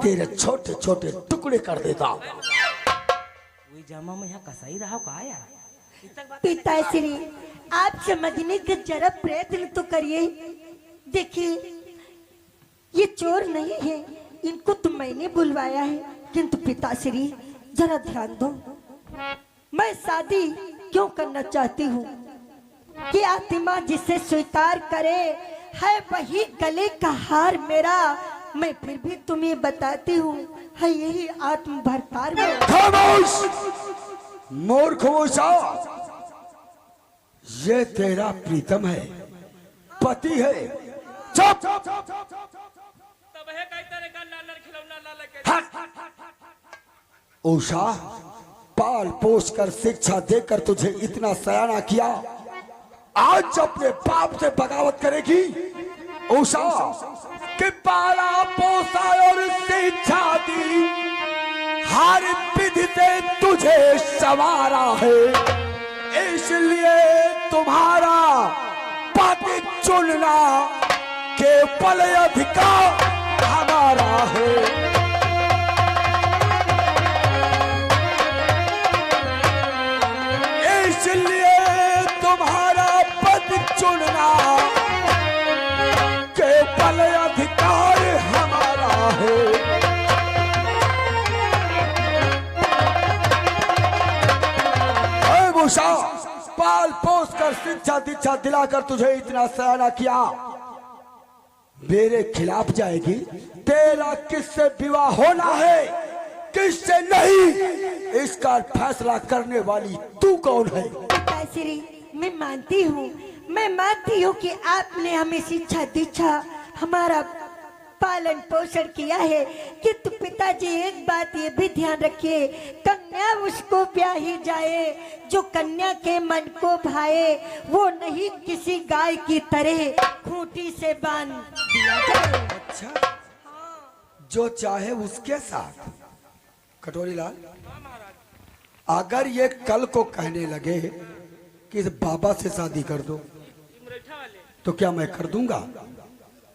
तेरे छोटे छोटे टुकड़े कर देता। वही जामा में यहाँ कसाई रहा का यार। पिताश्री आप समझने का जरा प्रयत्न तो करिए। देखिए ये चोर नहीं है, इनको तो मैंने बुलवाया है। किंतु पिताश्री जरा ध्यान दो, मैं शादी क्यों करना चाहती हूँ कि आत्मा जिसे स्वीकार करे है वही गले का हार मेरा। मैं फिर भी तुम्हें बताती हूँ है यही आत्म भरतार में। खामोश मूर्ख मूसा, ये तेरा प्रीतम है, पति है। चुप। तब है कई तरह का लालर खिलौना लाला के। उषा पाल पोस कर शिक्षा देकर तुझे इतना सयाना किया, आज अपने बाप से बगावत करेगी। उषा कि पाला पोसा और शिक्षा दी, हर विधि से तुझे संवारा है, इसलिए तुम्हारा पति चुनना केवल अधिकार हमारा है। इसलिए तुम्हारा पति चुनना केवल अधिकार हमारा है। भूषा पाल पोस कर शिक्षा दीक्षा दिलाकर तुझे इतना सयाना किया, मेरे खिलाफ जाएगी। तेरा किससे विवाह होना है किससे नहीं, इसका फैसला करने वाली तू कौन है? पिताश्री मैं मानती हूँ कि आपने हमें शिक्षा दीक्षा हमारा पालन पोषण किया है। किंतु पिताजी एक बात ये भी ध्यान रखिए, कन्या उसको ब्याही जाए जो कन्या के मन को भाए, वो नहीं किसी गाय की तरह खूंटी से बांध दिया जाए। अच्छा जो चाहे उसके साथ। कटोरी लाल, अगर ये कल को कहने लगे कि इस बाबा से शादी कर दो तो क्या मैं कर दूंगा?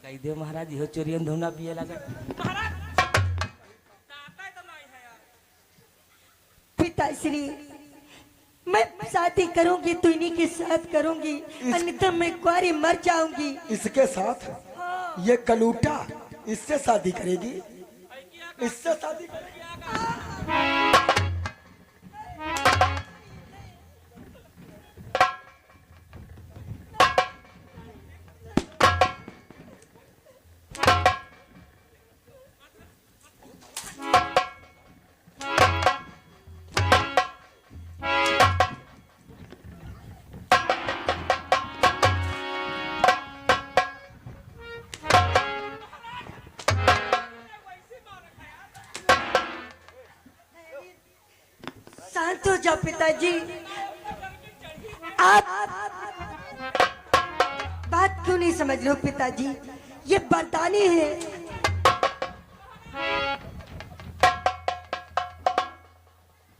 कही दे महाराज यो चोरियन धुना पिए लगा। पिताश्री मैं शादी करूंगी तो इन्हीं के साथ करूंगी, अन्यथा मैं कुंवारी मर जाऊंगी। इसके साथ? ये कलूटा इससे शादी करेगी? इससे शादी करेगी? शांत हो जाओ पिताजी, आप बात क्यों नहीं समझ रहे हो पिताजी? ये बरदानी है।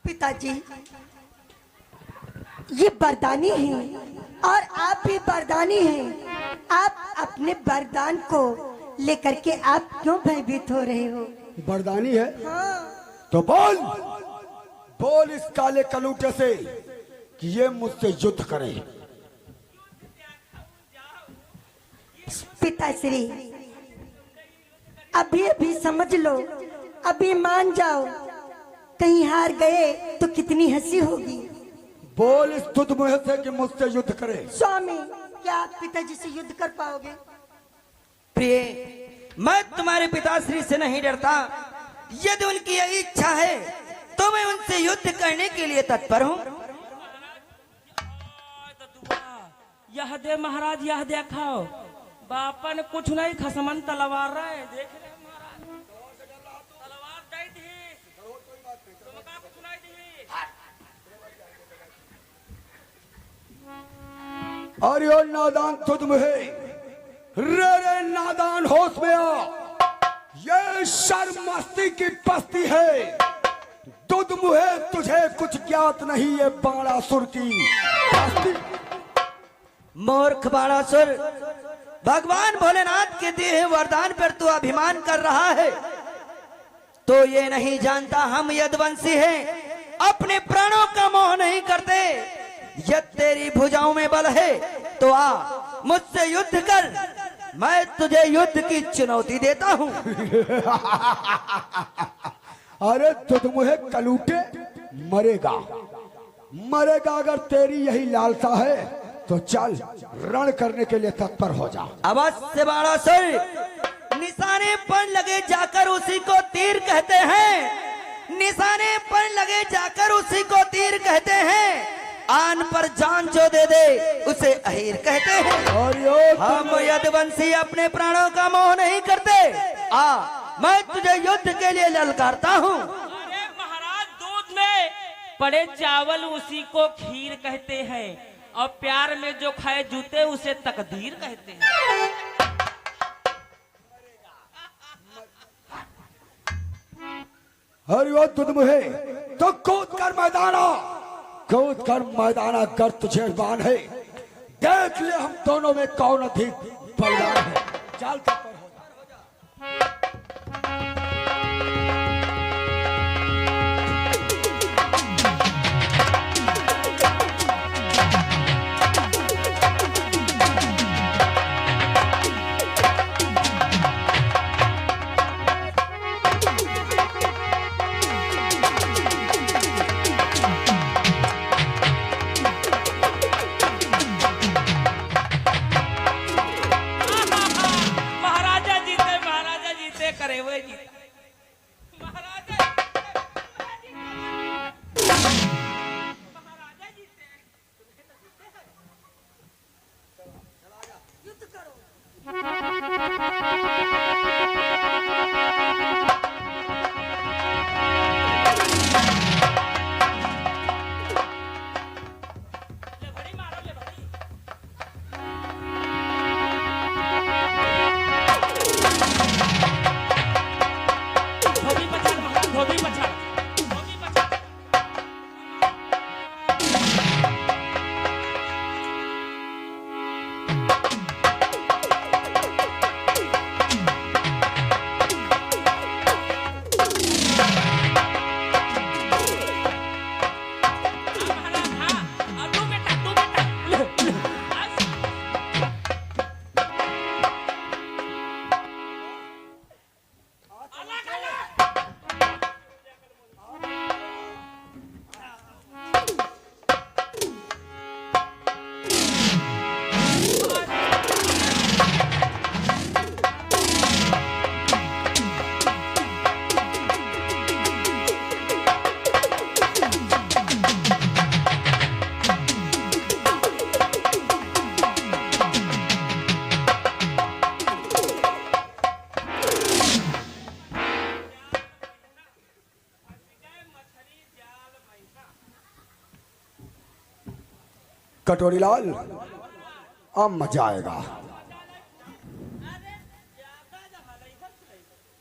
पिताजी ये बरदानी है और आप भी बरदानी हैं। आप अपने वरदान को लेकर के आप क्यों भयभीत हो रहे हो? बरदानी है? हाँ। तो बोल इस काले कलूटे से कि ये मुझसे युद्ध करे। पिताश्री अभी समझ लो, अभी मान जाओ, कहीं हार गए तो कितनी हंसी होगी। बोल इस तुदमुह से कि मुझसे युद्ध करे। स्वामी क्या आप पिताजी से युद्ध कर पाओगे? प्रिय मैं तुम्हारे पिताश्री से नहीं डरता, यदि उनकी यही इच्छा है तो मैं उनसे युद्ध करने के लिए तत्पर हूँ। यह दे महाराज, यह देखाओ बापन कुछ नहीं खसमन तलवार रहा है, देख ले महाराज तलवार दे दी, तुमका कुछ नहीं दी। अरे ओ नादान तुदमुह, रे नादान होश में आ, ये शर्म मस्ती की पस्ती है। तुदमुह तुझे कुछ ज्ञात नहीं, ये बाणासुर की पस्ती। मूर्ख बाणासुर, भगवान भोलेनाथ के दिए वरदान पर तू अभिमान कर रहा है। तो ये नहीं जानता हम यदुवंशी हैं, अपने प्राणों का मोह नहीं करते। यदि तेरी भुजाओं में बल है तो आ मुझसे युद्ध कर, मैं तुझे युद्ध की चुनौती देता हूँ। अरे तुझ मुहे कलूटे, मरेगा मरेगा। अगर तेरी यही लालसा है तो चल रण करने के लिए तत्पर हो जा। अवश्य बाणासुर, निशाने पर लगे जाकर उसी को तीर कहते हैं। निशाने पर लगे जाकर उसी को तीर कहते हैं। आन पर जान जो दे दे उसे अहीर कहते हैं। और यो हम यदुवंशी अपने प्राणों का मोह नहीं करते। आ मैं तुझे युद्ध के लिए ललकारता हूँ। अरे महाराज, दूध में पड़े चावल उसी को खीर कहते हैं, और प्यार में जो खाए जूते उसे तकदीर कहते हैं। हरियो तुझ मुहे तो कूद कर मैदाना, कूद कर मैदाना। कर तुझे बान है, देख ले हम दोनों में कौन अधिक बलवान है। चल तत्पर हो जा। महाराजा जीते करे हुए जीते। महाराजा जीते। ले भड़ी मारो, ले भड़ी। धोबी पछाड़ महाराज, धोबी पछाड़, धोबी पछाड़। महाराज, हाँ, और तू बेटा, तू बेटा। अलग अलग। कटोरी लाल, अब मजा आएगा।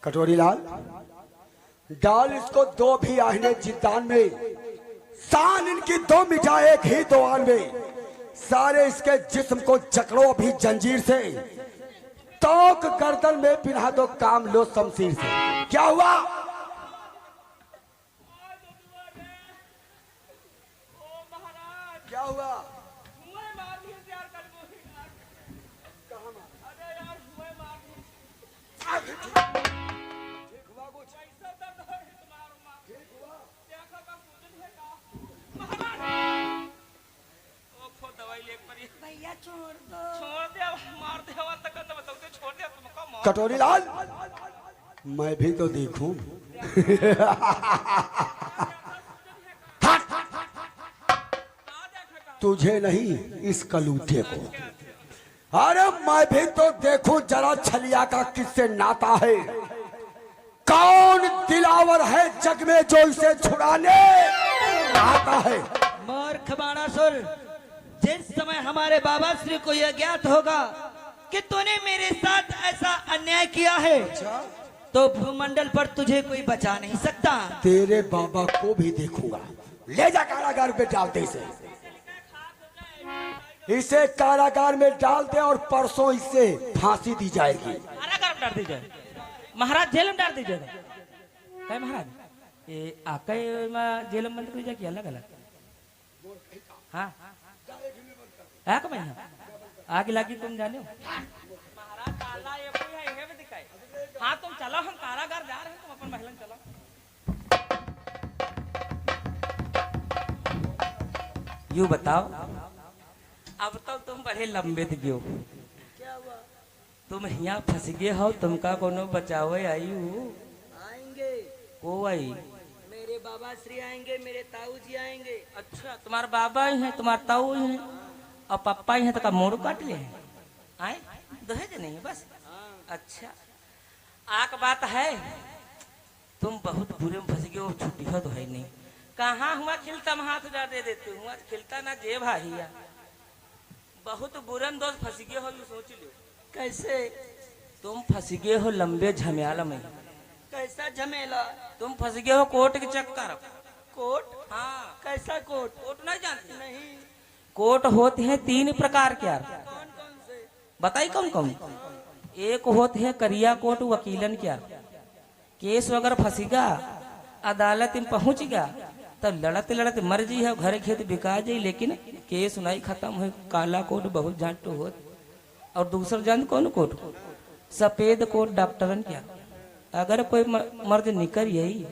कटोरी लाल, डाल इसको दो भी आहने जिद्दान में, शान इनकी दो मिटा एक ही दो आन में। सारे इसके जिस्म को जकड़ो भी जंजीर से, तोक गर्दन में पिन्हा दो काम लो शमशीर से। क्या हुआ? क्या हुआ? हुए मार दिए यार, कल गोली मार। कहाँ मार? अरे यार, हुए मार दिए। ठीक हुआ कुछ? कैसा दर्द है तुम्हारा मार? ठीक हुआ? देखो का सूजन है का? महाराज, ओ खो दवाई ले एक बारी। भैया छोड़ दो। छोड़ दे, अब मार दे हवा तक न बताओ तो छोड़ दे, तुमको मार। कटोरी लाल, मैं भी तो देखूं। तुझे नहीं, इस कलूटे को। अरे मैं भी तो देखूं जरा छलिया का किससे नाता है। कौन दिलावर है जग में जो इसे छुड़ाने आता है। मूर्ख बाणासुर, जिस समय हमारे बाबा श्री को यह ज्ञात होगा कि तूने मेरे साथ ऐसा अन्याय किया है, तो भूमंडल पर तुझे कोई बचा नहीं सकता। तेरे बाबा को भी देखूंगा। ले जा कारागार में डाल दे इसे। इसे कारागार में डाल दे और परसों इसे फांसी दी जाएगी। कारागार में डाल दीजिए महाराज, जेल में डाल दीजिएगा। काय महाराज ये आकय में जेल बंद कर जाके अलग अलग हाँ है का महीना आगे लगी तुम जाने हो महाराज ताला ये कोई है ये भी दिखाए हाँ तुम चलो हम कारागार जा रहे हैं तुम अपन महलन चलो यूं बताओ अब तो तुम बड़े लंबे दिखो क्या हुआ? तुम यहाँ फंस गए हो तुमका कोनो बचावे आई हो आएंगे, को आई मेरे बाबा श्री आएंगे, मेरे ताऊ जी आएंगे। अच्छा तुम्हारे बाबा ही हैं तुम्हारे ताऊ ही हैं और पापा ही हैं तो का मोड़ काट ले हैं आए दहेज नहीं है बस अच्छा आक बात है तुम बहुत बुरे में फंस गए हो छुट्टी हो तो है नहीं कहाँ हुआ खिलता में हाथ डाल दे देते हुआ खिलता ना जेब हाइया बहुत बुरन दोस्त फंस गए हो ये सोच लो कैसे? तुम फंस गए हो लंबे झमेला में कैसा झमेला? तुम फंस गए हो कोर्ट के चक्कर कोट? हाँ कैसा कोट? कोर्ट नहीं जानते नहीं। कोर्ट होते हैं 3 प्रकार के यार कौन कौन से? बताई कौन कौन एक होते हैं करिया कोर्ट वकीलन क्या केस वगैरह फंसीगा अदालत में पहुंच गया तब लड़ते लड़ते मर जी है घर खेत बिका जाये लेकिन केस सुनाई खत्म हो काला कोर्ट बहुत जांट हो और दूसरा जान कौन कोर्ट सफेद कोर्ट डॉक्टरन क्या अगर कोई मर्ज निकल यही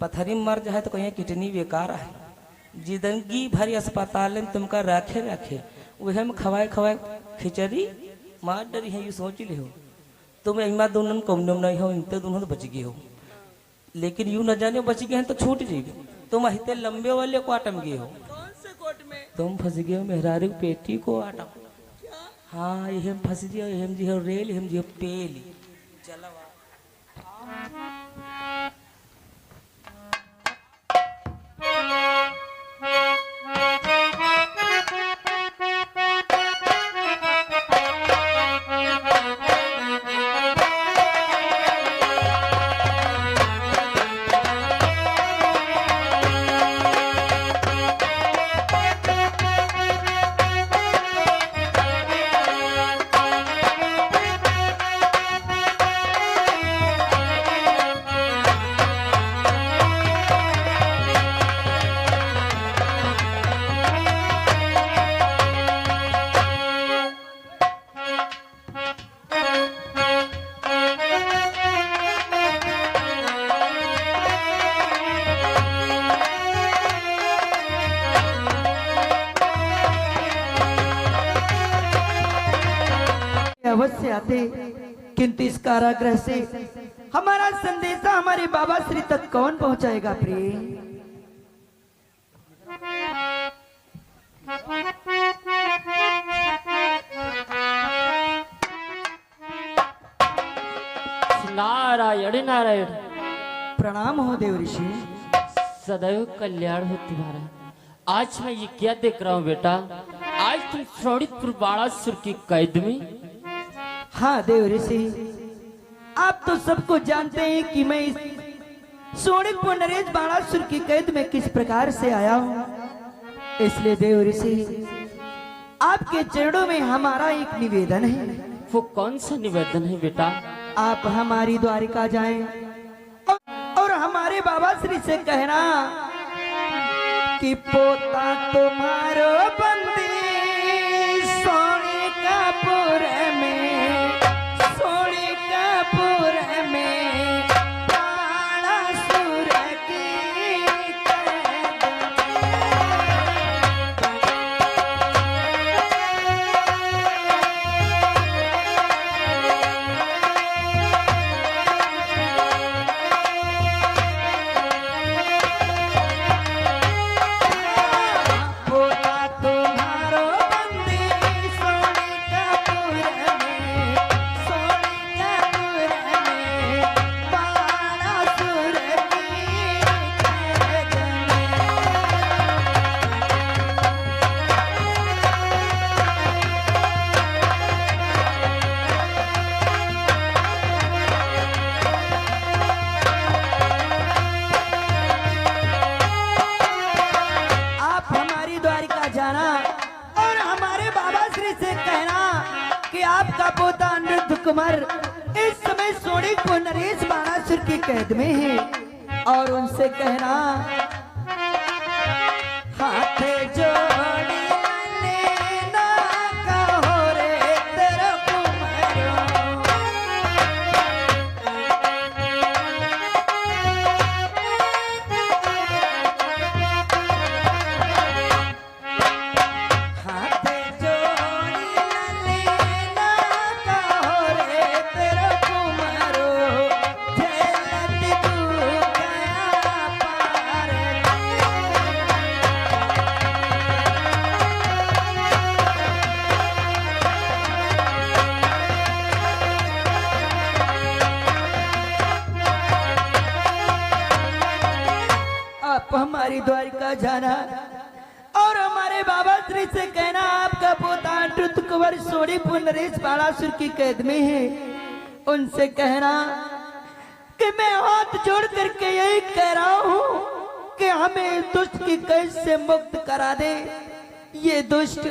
पथरी मर जाए तो कहीं किडनी बेकार है जिंदगी भरी अस्पताल में तुमका रखे रखे वह में खवाए खवाए खिचड़ी मार डरी है ये सोच ले हो तुम इमा दोनों कम नहीं हो इनते दोनों तो बच गए हो लेकिन यूं न जाने बच गए हैं तो छूट जाएगी तुम हिते लंबे वाले को आटम गए हो कौन से कोट में? तुम फंस गए हो मेहरारू पेटी को आटम क्या? हाँ ये फंस गए हम जी हो रेल हम जी हो पेली चलो अवश्य आते किंतु इस कारागृह से हमारा संदेशा हमारे बाबा श्री तक कौन पहुंचाएगा प्रेम? नारायण नारायण प्रणाम हो देव ऋषि। सदैव कल्याण हो तुम्हारा। आज मैं ये क्या देख रहा हूँ बेटा, आज तुम श्रोणितपुर बाणासुर की कैद में। हाँ देव ऋषि, आप तो सबको जानते हैं कि मैं इस सोनितपुर नरेश बाणासुर की कैद में किस प्रकार से आया हूँ। इसलिए देव ऋषि आपके चरणों में हमारा एक निवेदन है। वो कौन सा निवेदन है बेटा? आप हमारी द्वारिका जाएं और हमारे बाबा श्री से कहना कि पोता तुम्हारो बंदी सोनिकापुर में, सोनिकापुर में बाणासुर की कैद पोता तुम्हारो बंदी सोनिकापुर में, सोनिकापुर में बाणासुर की कैद में। आप हमारी द्वारिका जाना और हमारे बाबा श्री से कहना कि आपका पोता अनिरुद्ध कुमार इस समय सोनितपुर नरेश बाणासुर की कैद में है। और उनसे कहना हाथ जोड़ी लेना कहो रे तेरा कुमारो। हाथ जोड़ी लेना कहो रे तेरा कुमारो, झेलत तू गया पार। आप हमारी द्वारिका जाना और हमारे बाबा श्री से कहना आपका पोता अटूट कुंवर सोनीपुर नरेश बालासुर की कैद में है। उनसे कहना कि मैं हाथ जोड़ करके यही कह रहा हूँ कि हमें दुष्ट की कैद से मुक्त करा दे। ये दुष्ट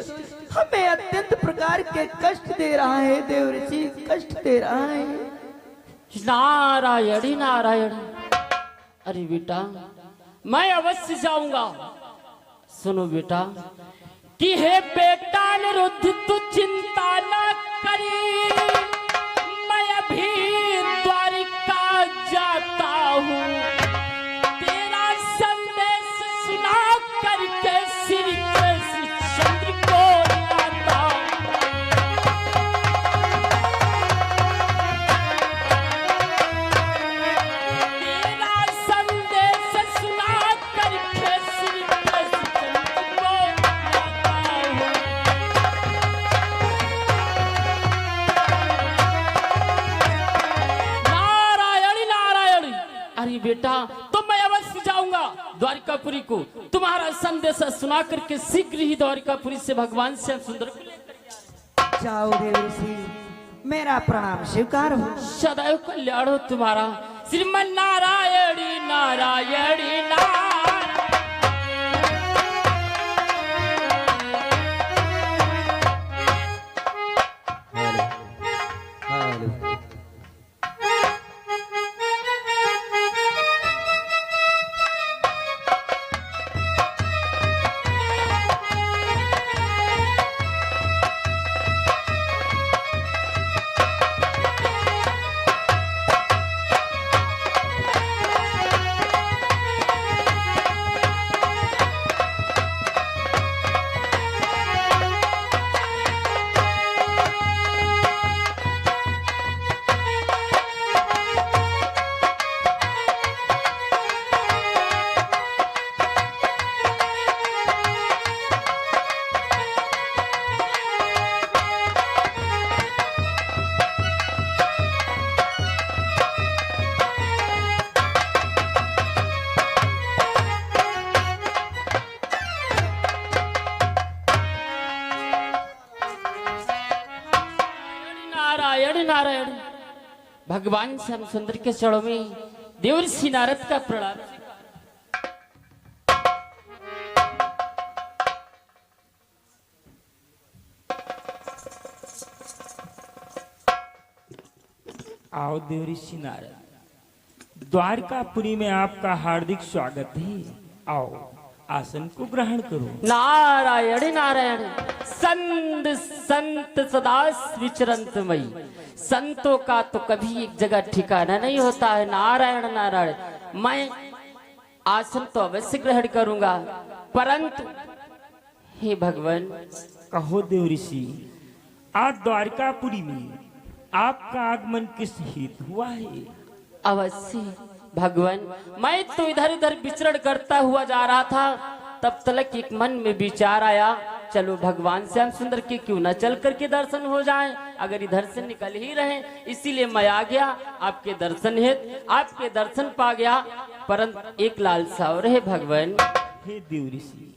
हमें अत्यंत प्रकार के कष्ट दे रहा है, देव ऋषि कष्ट दे रहा है। नारायण ही नारायण। अरे बेटा मैं अवश्य जाऊंगा। सुनो बेटा कि हे बेटा अनिरुद्ध तू चिंता न करी, मैं अभी द्वारिका जाता हूँ। तेरा संदेश सुना करके श्री कृष्णचंद्र को लाता हूँ। तेरा संदेश सुना करके श्री कृष्णचंद्र को लाता हूँ। नारायण नारायण। अरे बेटा तो मैं अवश्य जाऊंगा द्वारिकापुरी को। तुम्हारा संदेश सुना करके शीघ्र ही द्वारिकापुरी से भगवान श्याम सुंदर को लेकर जाओ देव ऋषि, मेरा प्रणाम स्वीकार हो। सदैव कल्याण हो तुम्हारा। श्रीमन नारायणी नारायणी नारायण। नारायण नारायण। भगवान श्याम सुंदर के चरणों में देवर्षि नारद का प्रणाम। आओ देवऋषि नारद, द्वारकापुरी में आपका हार्दिक स्वागत है। आओ आसन को ग्रहण करो। नारायण नारायण। संत संत सदा विचरंत मई। संतों का तो कभी एक जगह ठिकाना नहीं होता है। नारायण नारायण। मैं आसन तो अवश्य ग्रहण करूंगा, परंतु हे भगवान कहो देवऋषि, आज द्वारकापुरी में आपका आगमन किस हेतु हुआ है? अवश्य भगवान, मैं तो इधर उधर विचरण करता हुआ जा रहा था, तब तक एक मन में विचार आया, चलो भगवान श्याम सुंदर के क्यों न चल करके दर्शन हो जाएं, अगर इधर से निकल ही रहे। इसीलिए मैं आ गया आपके दर्शन हेतु, आपके दर्शन पा गया। परंतु एक लालसा और है भगवान। हे देवऋषि,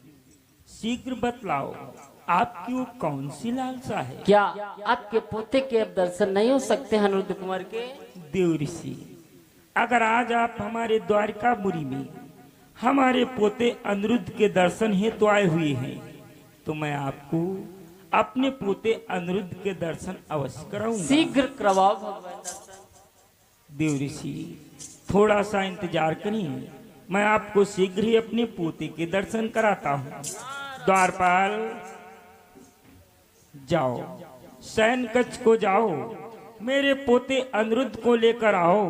शीघ्र बतलाओ आपकी वो कौन सी लालसा है? क्या आपके पोते के अब दर्शन नहीं हो सकते अनिरुद्ध कुमार के? देवऋषि, अगर आज आप हमारे द्वारकापुरी में हमारे पोते अनिरुद्ध के दर्शन हेतु आए हुए हैं, तो मैं आपको अपने पोते अनिरुद्ध के दर्शन अवश्य कराऊंगा। शीघ्र करवाओ भगवान। देवऋषि, थोड़ा सा इंतजार करिए, मैं आपको शीघ्र ही अपने पोते के दर्शन कराता हूँ। द्वारपाल, जाओ शयन कक्ष को जाओ, मेरे पोते अनिरुद्ध को लेकर आओ।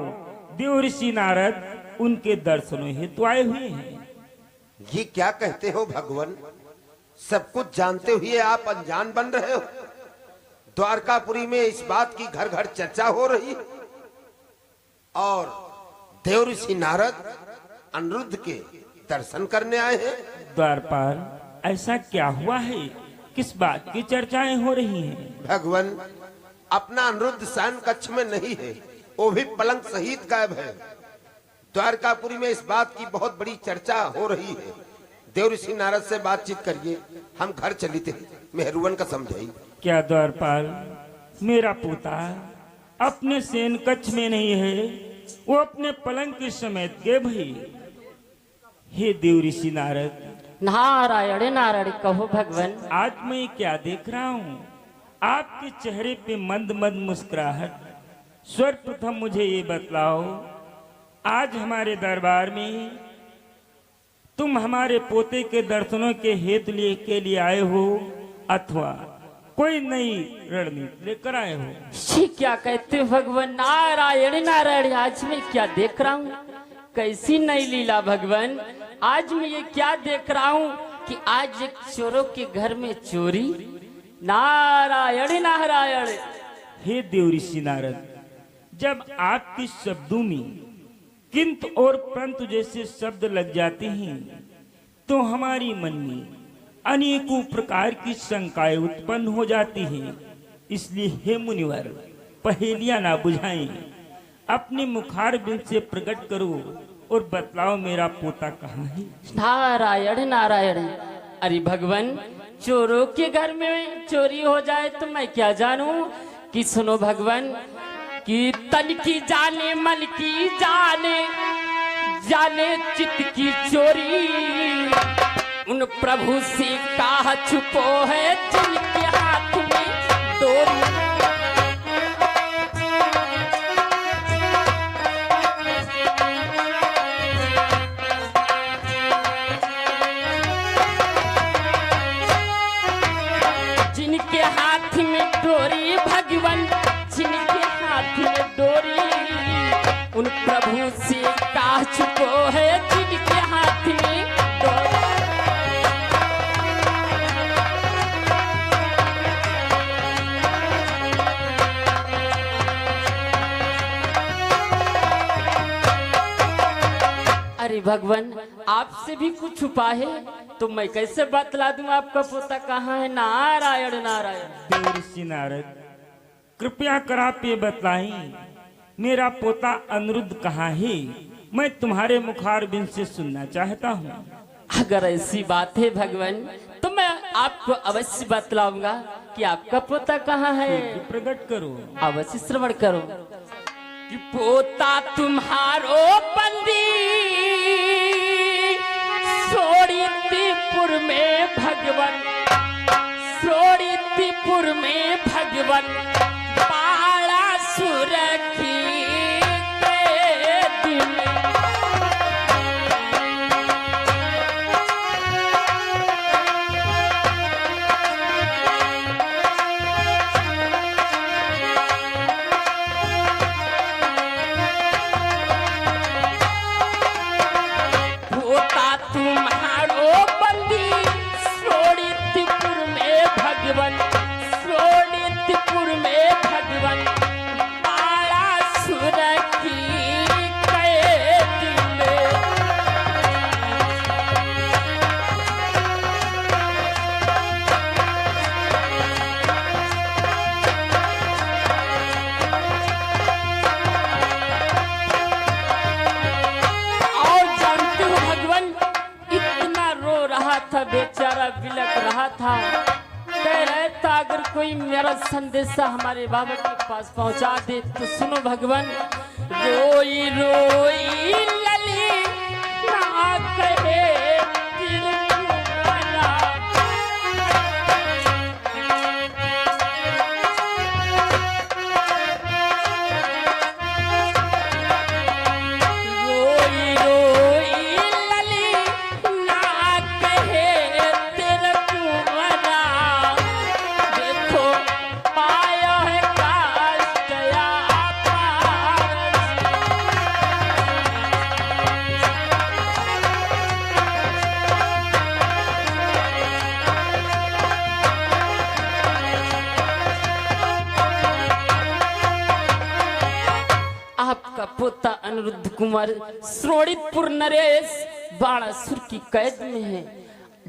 देव ऋषि नारद उनके दर्शनों हेतु आए हुए हैं। ये क्या कहते हो भगवान? सब कुछ जानते हुए आप अनजान बन रहे हो। द्वारकापुरी में इस बात की घर घर चर्चा हो रही है और देव ऋषि नारद अनिरुद्ध के दर्शन करने आए हैं। द्वारपाल, ऐसा क्या हुआ है? किस बात की चर्चाएं हो रही हैं? भगवान, अपना अनिरुद्ध शयन कक्ष में नहीं है, वो भी पलंग सहित गायब है। द्वारकापुरी में इस बात की बहुत बड़ी चर्चा हो रही है। देव ऋषि नारद से बातचीत करिए, हम घर चलते मेहरुवन का समझाइए। क्या द्वारपाल, मेरा पोता अपने शयन कक्ष में नहीं है, वो अपने पलंग के समेत गए भाई। हे देव ऋषि नारद, नारायण नारायण कहो भगवान। आज मैं क्या देख रहा हूँ? आपके चेहरे पे मंद मंद मुस्कुराहट। सर्वप्रथम मुझे ये बतलाओ, आज हमारे दरबार में तुम हमारे पोते के दर्शनों के हेतु के लिए आए हो अथवा कोई नई रणनीति लेकर आए हो? ये क्या कहते हो भगवान? नारायण नारायण, आज मैं क्या देख रहा हूँ? कैसी नई लीला भगवान? आज मैं ये क्या देख रहा हूँ कि आज एक चोरों के घर में चोरी? नारायण नारायण। हे देव ऋषि नारद, जब आपके शब्दों में किंतु और परंतु जैसे शब्द लग जाते हैं तो हमारी मन में अनेकों प्रकार की शंकाएं उत्पन्न हो जाती हैं। इसलिए हे मुनिवर, पहेलियां ना बुझाएं, अपने मुखारबिंद से प्रकट करो और बतलाओ मेरा पोता कहाँ है? नारायण नारायण। अरे भगवान, चोरों के घर में चोरी हो जाए तो मैं क्या जानूं? कि सुनो भगवान, कि तन की जाने मन की जाने, जाने चित्त की चोरी, उन प्रभु से कहा छुपो है जिनके हाथ में डोरी। जिनके हाथ में डोरी भगवान, जिनके हाथ में डोरी, उन प्रभु से कहा छुपो है जिनके हाथ में डोरी। अरे भगवान, आपसे भी कुछ छुपा है तो मैं कैसे बतला दूं आपका पोता कहाँ है? नारायण नारायण। देव ऋषि नारद, कृपया कर आप ये बतलाएं, मेरा पोता अनिरुद्ध कहाँ है? मैं तुम्हारे मुखारबिंद से सुनना चाहता हूँ। अगर ऐसी बात है भगवान तो मैं आपको अवश्य बतलाऊंगा कि आपका पोता कहाँ है। प्रकट करो, अवश्य श्रवण करो। कि पोता तुम्हारो बंदी सोड़ीपुर में भगवन, सोड़ीपुर में भगवन, पाड़ा सुरखी कैद में। पोता तुम्हारो बंदी सोड़ीपुर में भगवन, सोड़ीपुर में भगवन, पाड़ा सुरखी कैद में। और जानते हो भगवान, इतना रो रहा था बेचारा, बिलक रहा था, कह रहा था अगर कोई मेरा संदेशा हमारे बाबा के पास पहुंचा दे तो सुनो भगवान। रोई रोई लली ना कहे तिरकुमारा, अनिरुद्ध कुमार श्रोणितपुर नरेश बाणासुर की कैद में है।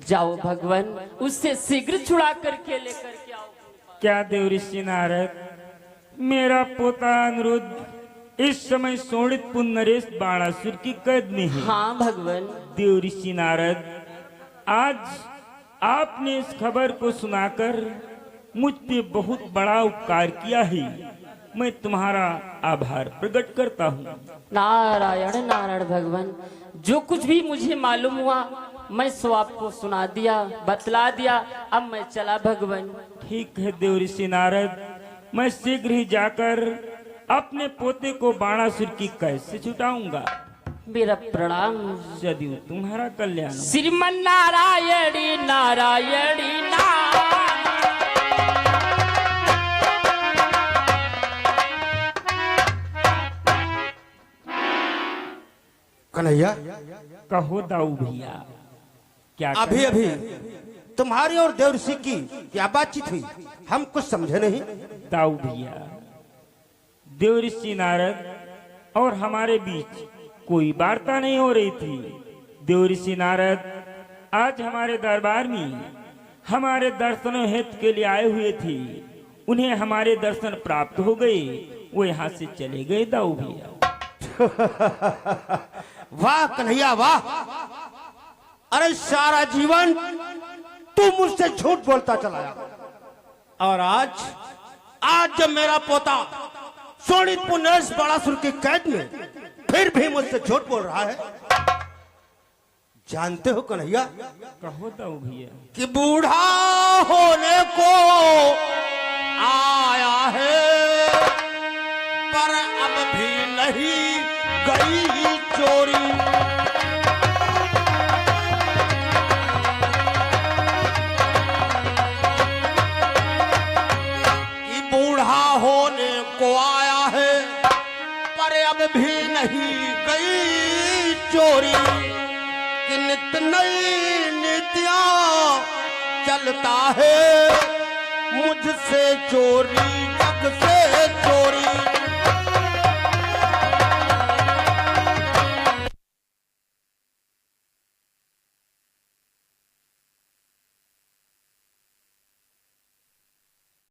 जाओ भगवान, उससे शीघ्र छुड़ा करके लेकर के आओ। क्या देव ऋषि नारद, मेरा पोता अनिरुद्ध इस समय शोणितपुर नरेश बाणासुर की कैद में है। हाँ भगवान। देव ऋषि नारद, आज आपने इस खबर को सुनाकर मुझ पे बहुत बड़ा उपकार किया है। मैं तुम्हारा आभार प्रकट करता हूँ। नारायण नारायण भगवान, जो कुछ भी मुझे मालूम हुआ मैं सो आपको सुना दिया, बतला दिया। अब मैं चला भगवान। ठीक है देव ऋषि नारद, मैं शीघ्र ही जाकर अपने पोते को बाणासुर की कैद से छुटाऊंगा। मेरा प्रणाम। सदैव तुम्हारा कल्याण हो। श्रीमन नारायणी नारायणी नारायण। कन्हैया, कहो दाऊ भैया, क्या अभी अभी तुम्हारी और देव ऋषि की क्या बातचीत हुई? हम कुछ समझे नहीं। दाऊ भैया, देव ऋषि नारद और हमारे बीच कोई वार्ता नहीं हो रही थी। देव ऋषि नारद आज हमारे दरबार में हमारे दर्शनों हेतु के लिए आए हुए थे। उन्हें हमारे दर्शन प्राप्त हो गए, वो यहाँ से चले गए दाऊ भैया। वाह कन्हैया वाह! अरे सारा जीवन तू मुझसे झूठ बोलता चला और आज जब मेरा पोता शोणितपुर नरेश बाणासुर की कैद में फिर भी मुझसे झूठ बोल रहा है। जानते हो कन्हैया, कहो दाऊ भैया, कि बूढ़ा होने को आया है पर अब भी नहीं गई चोरी। कि बूढ़ा होने को आया है पर अब भी नहीं गई चोरी। कि नित नई नीतियां चलता है मुझसे चोरी, जग से चोरी।